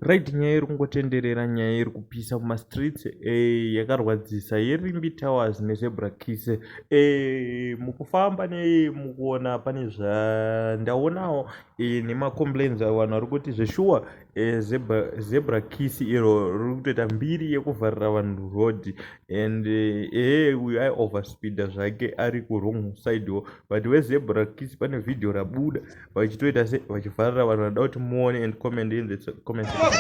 Right, nyaya iri kungotenderera, nyaya iri kupisa mumastreets yakarwadzisa yeRimbi Towers nezebra kiss. Mukufamba mukuona pane zvandaonawo nemacomplaints vanhu vari kuti zveshuwa zebra kiss iro riri kutoita mbiri yekuvharira vanhu road, and uyu aioverspeeda zvake ari kurong side wo, but wezebra kiss pane vhidhio rabuda vachitoita se vachivharira vanhu. Vanoda kuti muone and comment in the comment section.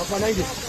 Apa lagi?